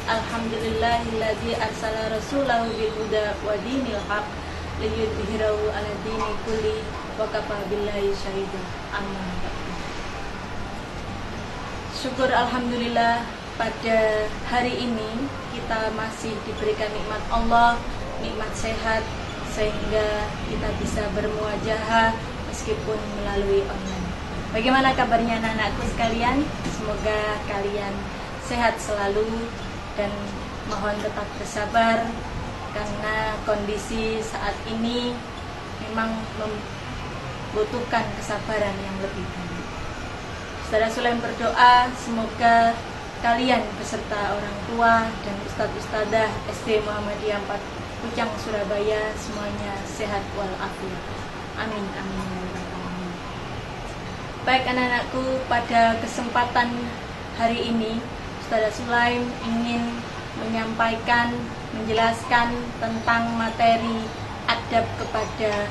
Alhamdulillahilladzi arsala rasulahu bil huda wa dinil haq liyudhhirahu 'ala dini kulli wa kafa billahi syahida. Amma ba'du. Syukur alhamdulillah, pada hari ini kita masih diberikan nikmat Allah, nikmat sehat, sehingga kita bisa bermuajahah meskipun melalui online. Bagaimana kabarnya anak-anakku sekalian? Semoga kalian sehat selalu dan mohon tetap bersabar, karena kondisi saat ini memang membutuhkan kesabaran yang lebih banyak. Saudara Sulaim berdoa semoga kalian beserta orang tua dan ustadz-ustadzah SD Muhammadiyah 4 Pucang Surabaya semuanya sehat walafiat. Amin amin. Baik anak-anakku, pada kesempatan hari ini Saudara Sulaim ingin menyampaikan, menjelaskan tentang materi adab kepada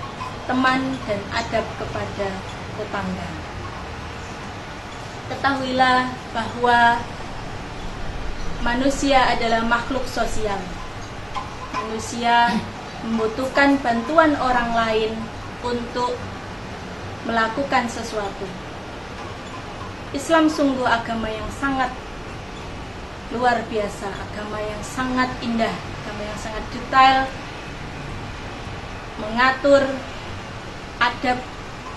teman dan adab kepada tetangga. Ketahuilah bahwa manusia adalah makhluk sosial. Manusia membutuhkan bantuan orang lain untuk melakukan sesuatu. Islam sungguh agama yang sangat luar biasa, agama yang sangat indah, agama yang sangat detail, mengatur adab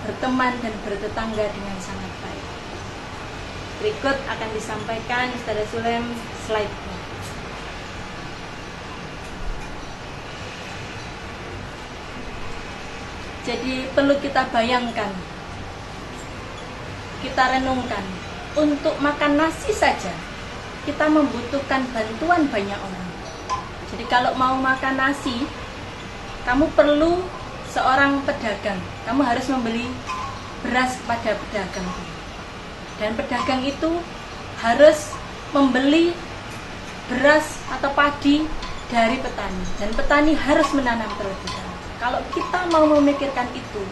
berteman dan bertetangga dengan sangat baik. Berikut akan disampaikan Saudara Sulaim slide-nya. Jadi perlu kita bayangkan, kita renungkan, untuk makan nasi saja kita membutuhkan bantuan banyak orang. Jadi kalau mau makan nasi, kamu perlu seorang pedagang. Kamu harus membeli beras kepada pedagang. Dan pedagang itu harus membeli beras atau padi dari petani. Dan petani harus menanam terlebih dahulu. Kalau kita mau memikirkan itu,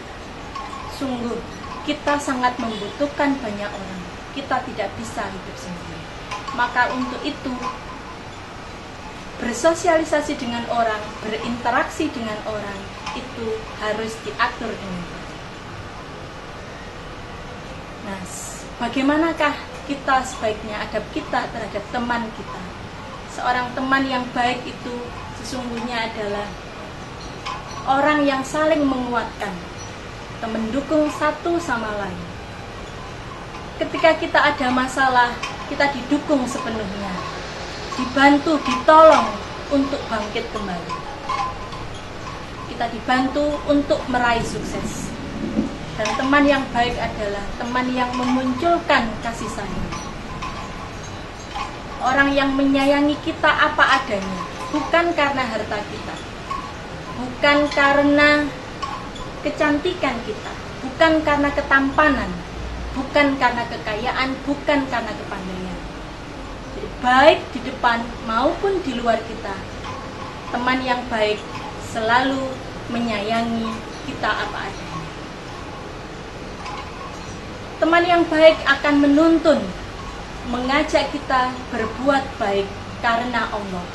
sungguh kita sangat membutuhkan banyak orang. Kita tidak bisa hidup sendiri. Maka untuk itu, bersosialisasi dengan orang, berinteraksi dengan orang, itu harus diatur dengan baik. Nah, bagaimanakah kita sebaiknya adab kita terhadap teman kita? Seorang teman yang baik itu sesungguhnya adalah orang yang saling menguatkan atau mendukung satu sama lain. Ketika kita ada masalah, kita didukung sepenuhnya, dibantu, ditolong untuk bangkit kembali. Kita dibantu untuk meraih sukses. Dan teman yang baik adalah teman yang memunculkan kasih sayang. Orang yang menyayangi kita apa adanya, bukan karena harta kita, bukan karena kecantikan kita, bukan karena ketampanan, bukan karena kekayaan, bukan karena kepandaian. Jadi baik di depan maupun di luar kita, teman yang baik selalu menyayangi kita apa adanya. Teman yang baik akan menuntun, mengajak kita berbuat baik karena Allah.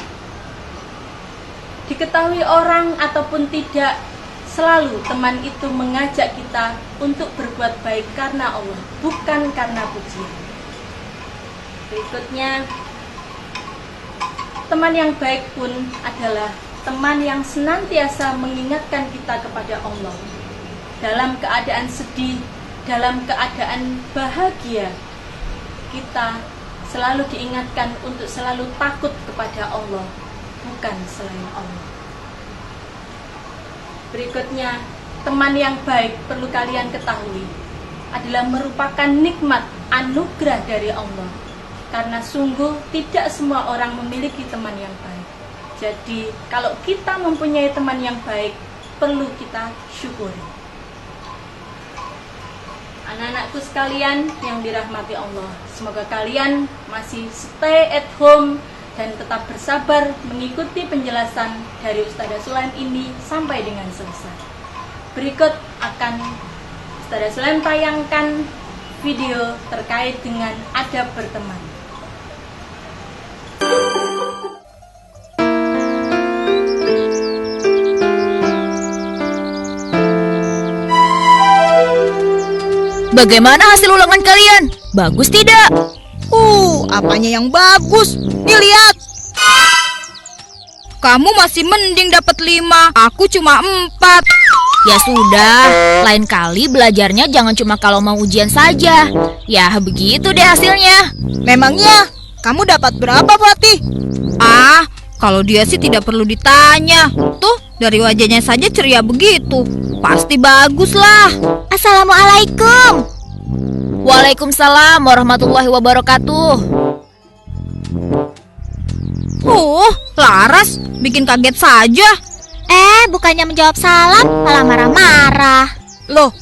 Diketahui orang ataupun tidak, selalu teman itu mengajak kita untuk berbuat baik karena Allah, bukan karena pujian. Berikutnya, teman yang baik pun adalah teman yang senantiasa mengingatkan kita kepada Allah. Dalam keadaan sedih, dalam keadaan bahagia, kita selalu diingatkan untuk selalu takut kepada Allah, bukan selain Allah. Berikutnya, teman yang baik perlu kalian ketahui adalah merupakan nikmat anugerah dari Allah. Karena sungguh tidak semua orang memiliki teman yang baik. Jadi, kalau kita mempunyai teman yang baik, perlu kita syukuri. Anak-anakku sekalian yang dirahmati Allah, semoga kalian masih stay at home dan tetap bersabar mengikuti penjelasan dari Ustadzah Sulaim ini sampai dengan selesai. Berikut akan Ustadzah Sulaim tayangkan video terkait dengan adab berteman. Bagaimana hasil ulangan kalian? Bagus tidak? Apanya yang bagus? Nih lihat. Kamu masih mending dapat 5, aku cuma 4. Ya sudah, lain kali belajarnya jangan cuma kalau mau ujian saja. Ya begitu deh hasilnya. Memangnya kamu dapat berapa, Fatih? Kalau dia sih tidak perlu ditanya. Tuh, dari wajahnya saja ceria begitu. Pasti bagus lah. Assalamualaikum. Waalaikumsalam warahmatullahi wabarakatuh. Laras, bikin kaget saja. Bukannya menjawab salam, malah marah-marah. Loh,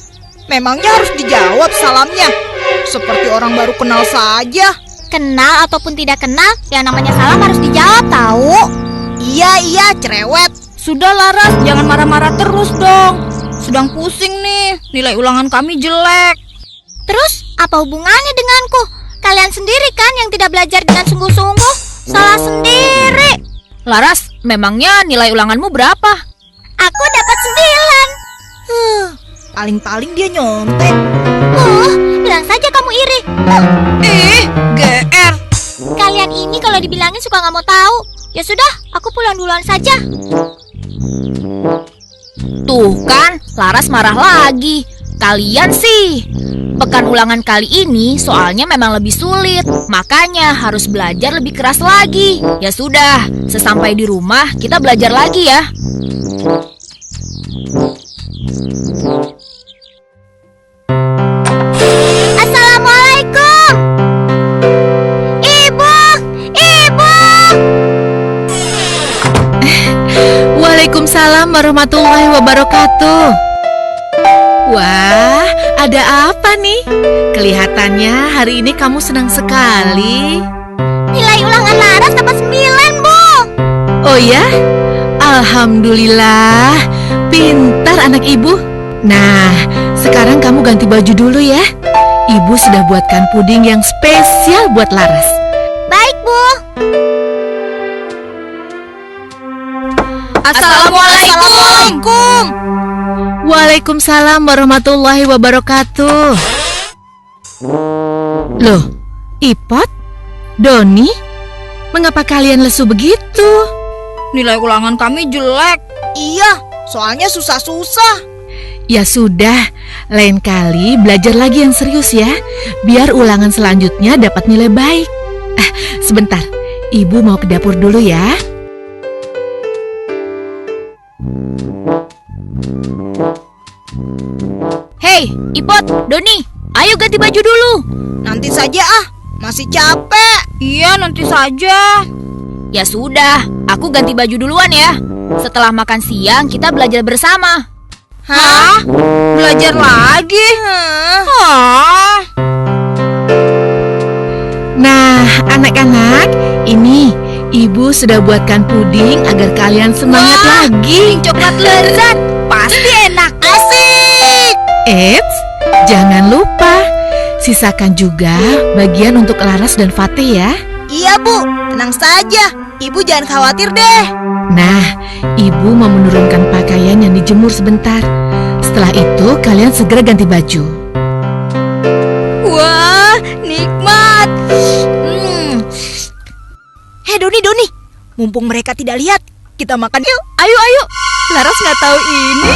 memangnya harus dijawab salamnya? Seperti orang baru kenal saja. Kenal ataupun tidak kenal, yang namanya salam harus dijawab tahu. Iya, cerewet. Sudah Laras, jangan marah-marah terus dong. Sedang pusing nih, nilai ulangan kami jelek. Terus, apa hubungannya denganku? Kalian sendiri kan yang tidak belajar dengan sungguh-sungguh. Salah sendiri. Laras, memangnya nilai ulanganmu berapa? Aku dapat 9. Paling-paling dia nyontek. Bilang saja kamu iri. GR. Kalian ini kalau dibilangin suka nggak mau tahu. Ya sudah, aku pulang duluan saja. Tuh kan, Laras marah lagi. Kalian sih. Pekan ulangan kali ini soalnya memang lebih sulit. Makanya harus belajar lebih keras lagi. Ya sudah, sesampai di rumah kita belajar lagi ya. Assalamualaikum. Ibu. Waalaikumsalam warahmatullahi wabarakatuh. Wah, ada apa nih? Kelihatannya hari ini kamu senang sekali. Nilai ulangan Laras dapat 9, Bu. Oh ya? Alhamdulillah, pintar anak ibu. Nah, sekarang kamu ganti baju dulu ya. Ibu sudah buatkan puding yang spesial buat Laras. Baik, Bu. Assalamualaikum. Waalaikumsalam warahmatullahi wabarakatuh. Loh, Ipot? Doni? Mengapa kalian lesu begitu? Nilai ulangan kami jelek. Iya, soalnya susah-susah. Ya sudah, lain kali belajar lagi yang serius ya, biar ulangan selanjutnya dapat nilai baik. Sebentar, ibu mau ke dapur dulu ya. Hei, Ipot, Doni, ayo ganti baju dulu. Nanti saja masih capek. Iya, nanti saja. Ya sudah, aku ganti baju duluan ya. Setelah makan siang kita belajar bersama. Hah? Belajar lagi? Nah, anak-anak, ini ibu sudah buatkan puding agar kalian semangat lagi. Coklat lezat, pasti enak. Asik. Eits, jangan lupa sisakan juga bagian untuk Laras dan Fatih ya. Iya, Bu, tenang saja. Ibu jangan khawatir deh. Nah, ibu mau menurunkan pakaian yang dijemur sebentar. Setelah itu kalian segera ganti baju. Wah, nikmat. Hei Doni, mumpung mereka tidak lihat, kita makan yuk. Ayo. Laras nggak tahu ini.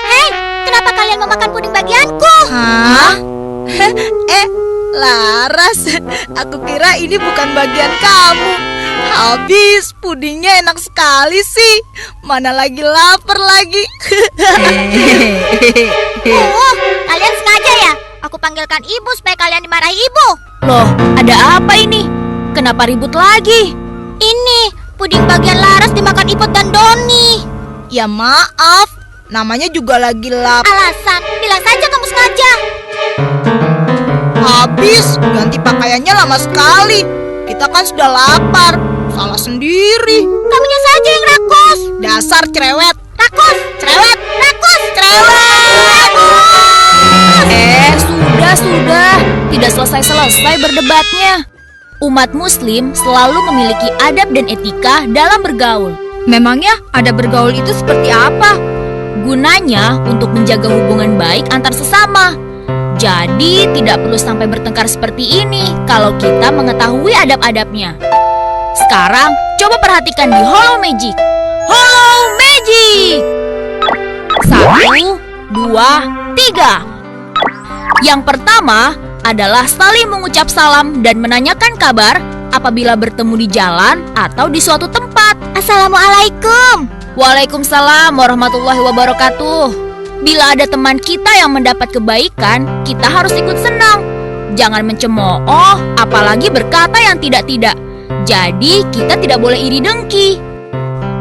Hei, kenapa kalian memakan puding bagianku? Hah? Laras, aku kira ini bukan bagian kamu. Habis, pudingnya enak sekali sih. Mana lagi lapar lagi. Kalian sengaja ya? Aku panggilkan ibu supaya kalian dimarahi ibu. Loh, ada apa ini? Kenapa ribut lagi? Ini, puding bagian Laras dimakan Ipot dan Doni. Ya maaf, namanya juga lagi lapar. Alasan, bilang saja kamu sengaja. Habis, ganti pakaiannya lama sekali. Kita kan sudah lapar. Salah sendiri. Kamunya saja yang rakus. Dasar cerewet. Rakus rakus, cerewet, rakus, cerewet. Sudah. Tidak selesai-selesai berdebatnya. Umat muslim selalu memiliki adab dan etika dalam bergaul. Memangnya ada bergaul itu seperti apa? Gunanya untuk menjaga hubungan baik antar sesama. Jadi tidak perlu sampai bertengkar seperti ini kalau kita mengetahui adab-adabnya. Sekarang coba perhatikan di Hollow Magic. Hollow Magic! 1, 2, 3. Yang pertama adalah saling mengucap salam dan menanyakan kabar apabila bertemu di jalan atau di suatu tempat. Assalamualaikum. Waalaikumsalam warahmatullahi wabarakatuh. Bila ada teman kita yang mendapat kebaikan, kita harus ikut senang. Jangan mencemooh, apalagi berkata yang tidak-tidak. Jadi kita tidak boleh iri dengki,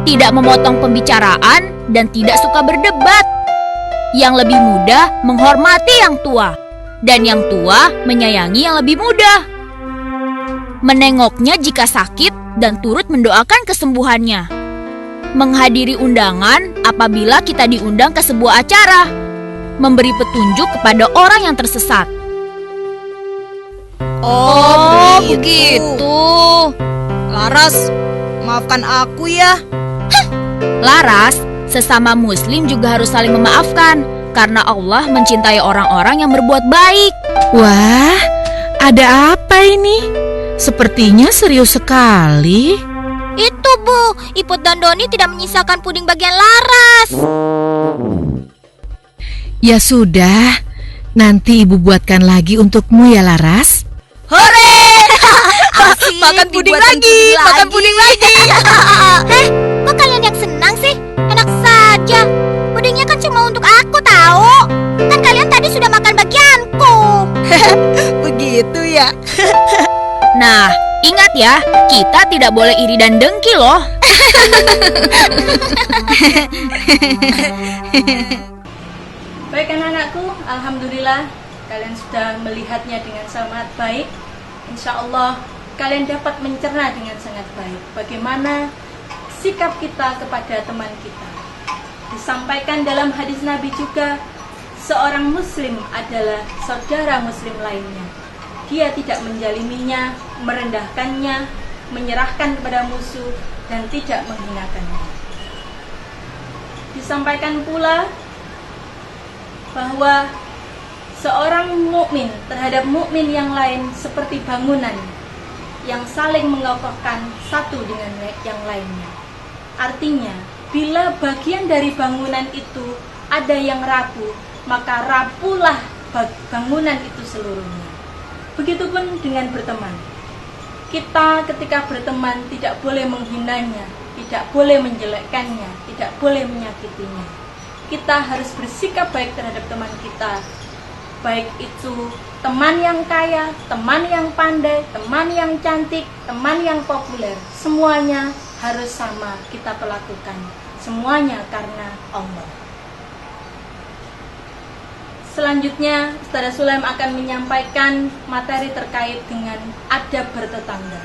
tidak memotong pembicaraan, dan tidak suka berdebat. Yang lebih muda menghormati yang tua, dan yang tua menyayangi yang lebih muda. Menengoknya jika sakit dan turut mendoakan kesembuhannya. Menghadiri undangan apabila kita diundang ke sebuah acara. Memberi petunjuk kepada orang yang tersesat. Oh, begitu. Laras, maafkan aku ya. Laras, sesama muslim juga harus saling memaafkan karena Allah mencintai orang-orang yang berbuat baik. Wah, ada apa ini? Sepertinya serius sekali. Itu Bu, Iput dan Doni tidak menyisakan puding bagian Laras. Ya sudah, nanti ibu buatkan lagi untukmu ya Laras. Makan puding lagi, makan puding lagi. Kok kalian yang senang sih? Enak saja. Pudingnya kan cuma untuk aku tahu. Kan kalian tadi sudah makan bagianku. Begitu ya. Nah, ingat ya, kita tidak boleh iri dan dengki loh. Baik anak-anakku, alhamdulillah kalian sudah melihatnya dengan sangat baik. Insya Allah kalian dapat mencerna dengan sangat baik bagaimana sikap kita kepada teman kita. Disampaikan dalam hadis Nabi juga, seorang muslim adalah saudara muslim lainnya. Dia tidak menjaliminya, merendahkannya, menyerahkan kepada musuh, dan tidak menghinakannya. Disampaikan pula bahwa seorang mukmin terhadap mukmin yang lain seperti bangunan yang saling mengokohkan satu dengan yang lainnya. Artinya, bila bagian dari bangunan itu ada yang rapuh, maka rapuhlah bangunan itu seluruhnya. Begitupun dengan berteman. Kita ketika berteman tidak boleh menghinanya, tidak boleh menjelekkannya, tidak boleh menyakitinya. Kita harus bersikap baik terhadap teman kita. Baik itu teman yang kaya, teman yang pandai, teman yang cantik, teman yang populer. Semuanya harus sama kita perlakukan. Semuanya karena Allah. Selanjutnya, Ustazah Sulaim akan menyampaikan materi terkait dengan adab bertetangga.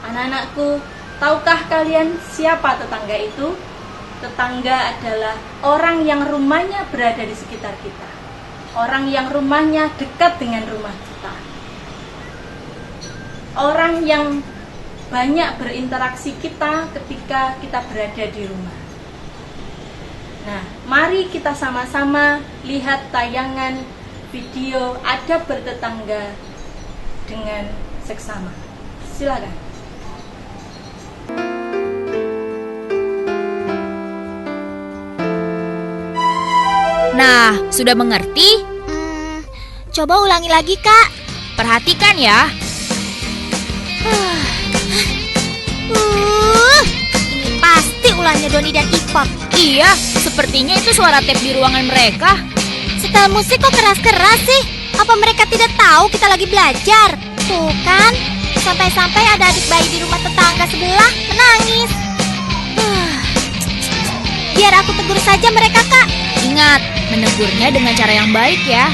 Anak-anakku, tahukah kalian siapa tetangga itu? Tetangga adalah orang yang rumahnya berada di sekitar kita. Orang yang rumahnya dekat dengan rumah kita. Orang yang banyak berinteraksi kita ketika kita berada di rumah. Nah, mari kita sama-sama lihat tayangan video adab bertetangga dengan seksama. Silakan. Nah, sudah mengerti? Coba ulangi lagi, Kak. Perhatikan ya. Ini pasti ulahnya Doni dan Ipot. Iya, sepertinya itu suara tape di ruangan mereka. Setel musik kok keras-keras sih? Apa mereka tidak tahu kita lagi belajar? Tuh kan, sampai-sampai ada adik bayi di rumah tetangga sebelah menangis. Biar aku tegur saja mereka, Kak. Ingat, menegurnya dengan cara yang baik ya.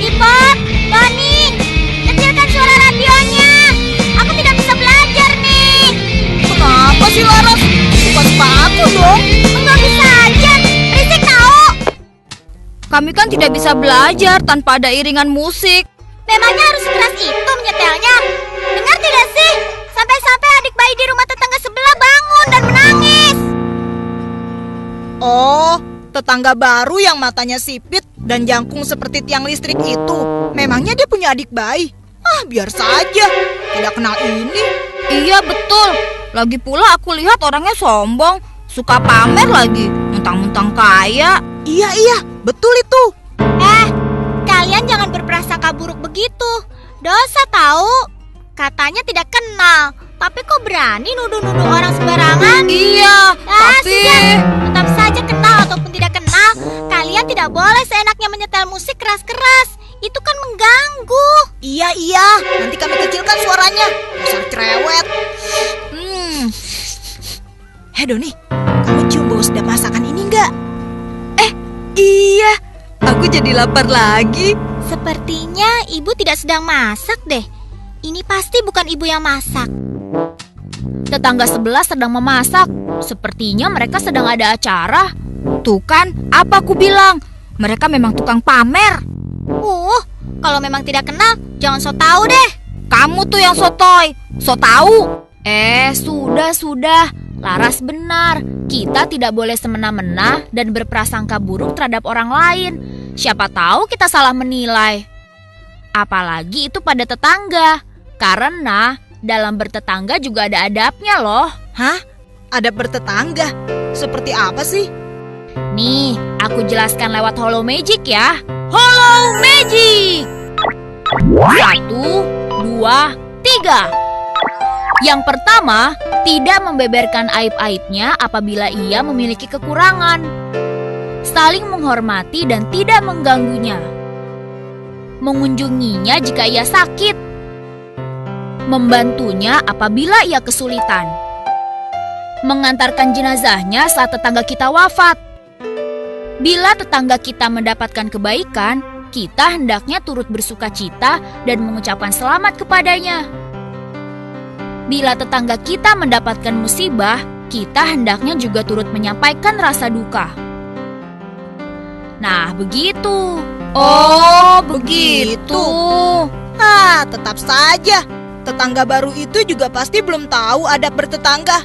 Ipot, Doni, kecilkan suara radionya. Aku tidak bisa belajar nih. Kenapa sih Laras? suka-suka aku dong. Enggak bisa aja. Berisik tahu. Kami kan tidak bisa belajar tanpa ada iringan musik. Memangnya harus keras itu menyetelnya? Dengar tidak sih? Sampai-sampai adik bayi di rumah tetangga sebelah bangun dan menangis. Oh, tetangga baru yang matanya sipit dan jangkung seperti tiang listrik itu. Memangnya dia punya adik bayi? Ah, biar saja. Tidak kenal ini. Iya, betul. Lagi pula aku lihat orangnya sombong. Suka pamer lagi. Mentang-mentang kaya. Iya, betul itu. Kalian jangan berprasangka buruk begitu. Dosa tahu. Katanya tidak kenal, tapi kok berani nuduh-nuduh orang sembarangan? Iya, tapi... Sudah. Tetap saja kenal ataupun tidak kenal, kalian tidak boleh seenaknya menyetel musik keras-keras. Itu kan mengganggu. Iya, nanti kami kecilkan suaranya. Dasar cerewet. Hei Doni, kamu cium bau sedap masakan ini enggak? Iya, aku jadi lapar lagi. Sepertinya ibu tidak sedang masak deh. Ini pasti bukan ibu yang masak. Tetangga sebelah sedang memasak. Sepertinya mereka sedang ada acara. Tuh kan, apa aku bilang? Mereka memang tukang pamer. Kalau memang tidak kenal, jangan so tahu deh. Kamu tuh yang sotoy, so tahu. Sudah. Laras benar. Kita tidak boleh semena-mena dan berprasangka buruk terhadap orang lain. Siapa tahu kita salah menilai. Apalagi itu pada tetangga. Karena dalam bertetangga juga ada adabnya loh. Hah? Adab bertetangga? Seperti apa sih? Nih, aku jelaskan lewat Hollow Magic ya. Hollow Magic! 1, 2, 3. Yang pertama, tidak membeberkan aib-aibnya apabila ia memiliki kekurangan. Saling menghormati dan tidak mengganggunya. Mengunjunginya jika ia sakit. Membantunya apabila ia kesulitan. Mengantarkan jenazahnya saat tetangga kita wafat. Bila tetangga kita mendapatkan kebaikan, kita hendaknya turut bersukacita dan mengucapkan selamat kepadanya. Bila tetangga kita mendapatkan musibah, kita hendaknya juga turut menyampaikan rasa duka. Nah, begitu. Oh, begitu. Tetap saja. Tetangga baru itu juga pasti belum tahu adab bertetangga.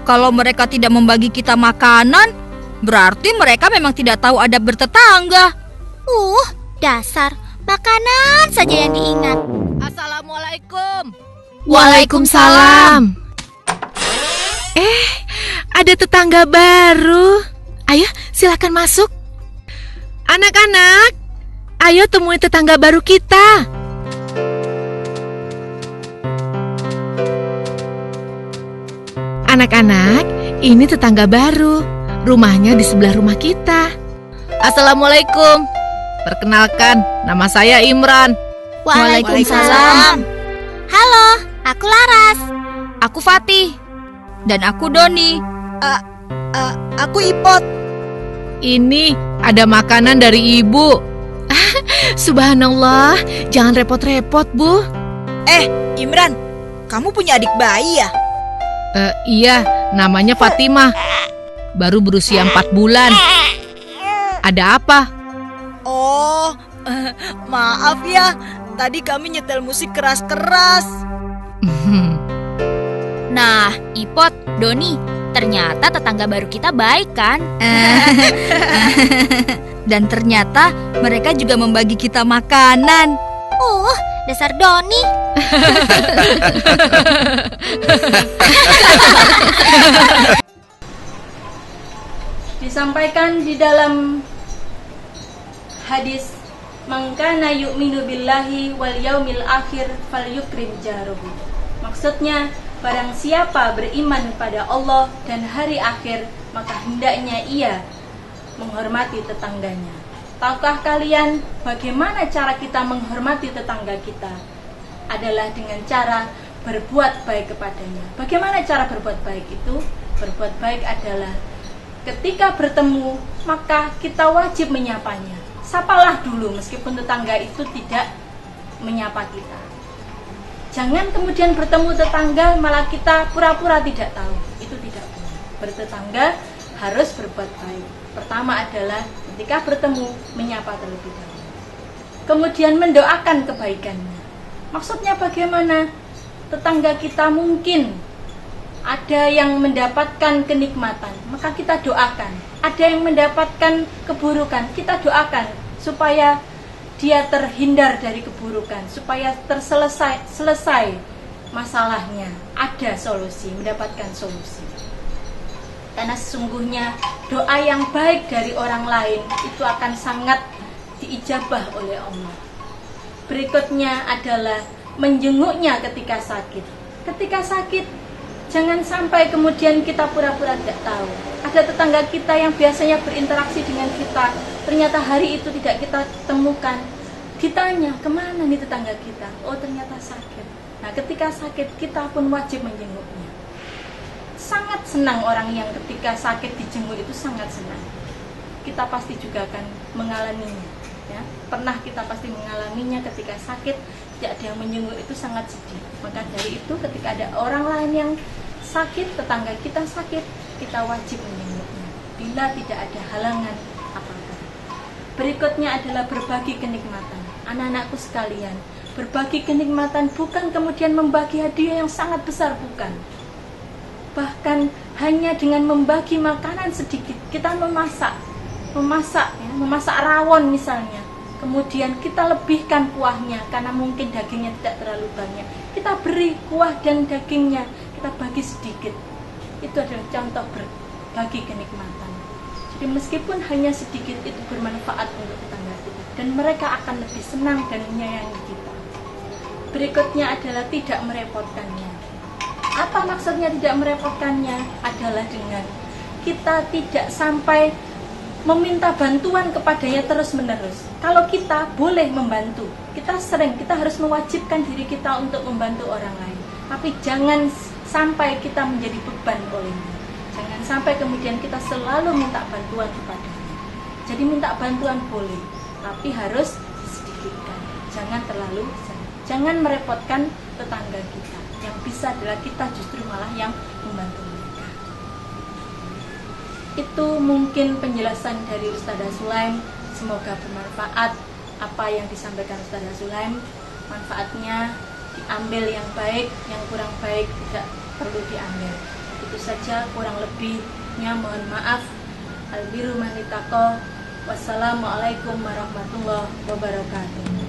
Kalau mereka tidak membagi kita makanan, berarti mereka memang tidak tahu adab bertetangga. Dasar makanan saja yang diingat. Assalamualaikum. Waalaikumsalam. Ada tetangga baru. Ayo, silakan masuk. Anak-anak, ayo temui tetangga baru kita. Anak-anak, ini tetangga baru. Rumahnya di sebelah rumah kita. Assalamualaikum. Perkenalkan, nama saya Imran. Waalaikumsalam. Halo, aku Laras. Aku Fatih. Dan aku Doni. Aku Ipot. Ini ada makanan dari ibu. Subhanallah, jangan repot-repot, Bu. Imran, kamu punya adik bayi ya? Iya, namanya Fatimah. Baru berusia 4 bulan. Ada apa? Oh, maaf ya. Tadi kami nyetel musik keras-keras. Nah, Ipot, Doni, ternyata tetangga baru kita baik kan? Dan ternyata mereka juga membagi kita makanan. Dasar Doni. Disampaikan di dalam hadis, "Man kana yu'minu billahi wal yaumil akhir falyukrim jarahu." Maksudnya, barang siapa beriman pada Allah dan hari akhir, maka hendaknya ia menghormati tetangganya. Tahukah kalian bagaimana cara kita menghormati tetangga kita? Adalah dengan cara berbuat baik kepadanya. Bagaimana cara berbuat baik itu? Berbuat baik adalah ketika bertemu, maka kita wajib menyapanya. Sapalah dulu meskipun tetangga itu tidak menyapa kita. Jangan kemudian bertemu tetangga malah kita pura-pura tidak tahu. Itu tidak boleh. bertetangga harus berbuat baik. Pertama adalah ketika bertemu menyapa terlebih dahulu. Kemudian mendoakan kebaikannya. Maksudnya bagaimana? Tetangga kita mungkin ada yang mendapatkan kenikmatan, maka kita doakan. Ada yang mendapatkan keburukan, kita doakan supaya dia terhindar dari keburukan, supaya selesai masalahnya, ada solusi, mendapatkan solusi. Karena sesungguhnya doa yang baik dari orang lain itu akan sangat diijabah oleh Allah. Berikutnya adalah menjenguknya ketika sakit. Ketika sakit, jangan sampai kemudian kita pura-pura tidak tahu. Ada tetangga kita yang biasanya berinteraksi dengan kita, ternyata hari itu tidak kita temukan. Ditanya, kemana nih tetangga kita? Oh, ternyata sakit. Nah, ketika sakit, kita pun wajib menjenguknya. Sangat senang orang yang ketika sakit dijenguk itu sangat senang. Kita pasti juga akan mengalaminya. Ya, pernah kita pasti mengalaminya ketika sakit, tidak ada yang menjenguk itu sangat sedih. Maka dari itu ketika ada orang lain yang sakit, tetangga kita sakit, kita wajib menjenguknya bila tidak ada halangan apa-apa. Berikutnya adalah berbagi kenikmatan. Anak-anakku sekalian, berbagi kenikmatan bukan kemudian membagi hadiah yang sangat besar, bukan. Bahkan hanya dengan membagi makanan sedikit, kita memasak rawon misalnya, kemudian kita lebihkan kuahnya karena mungkin dagingnya tidak terlalu banyak, kita beri kuah dan dagingnya, kita bagi sedikit. Itu adalah contoh berbagi kenikmatan. Jadi meskipun hanya sedikit, itu bermanfaat untuk tetangga kita dan mereka akan lebih senang dan menyayangi kita. Berikutnya adalah tidak merepotkannya. Apa maksudnya tidak merepotkannya? Adalah dengan kita tidak sampai meminta bantuan kepadanya terus-menerus. Kalau kita boleh membantu, kita harus mewajibkan diri kita untuk membantu orang lain. Tapi jangan sampai kita menjadi beban olehnya. Jangan sampai kemudian kita selalu minta bantuan kepadanya. Jadi minta bantuan boleh, tapi harus disedikitkan. Jangan terlalu sering. Jangan merepotkan tetangga kita. Yang bisa adalah kita justru malah yang membantu mereka. Itu mungkin penjelasan dari Ustazah Sulaim. Semoga bermanfaat apa yang disampaikan Ustazah Sulaim. Manfaatnya diambil yang baik, yang kurang baik tidak perlu diambil. Itu saja, kurang lebihnya mohon maaf. Albiru manitaqo. Wassalamualaikum warahmatullahi wabarakatuh.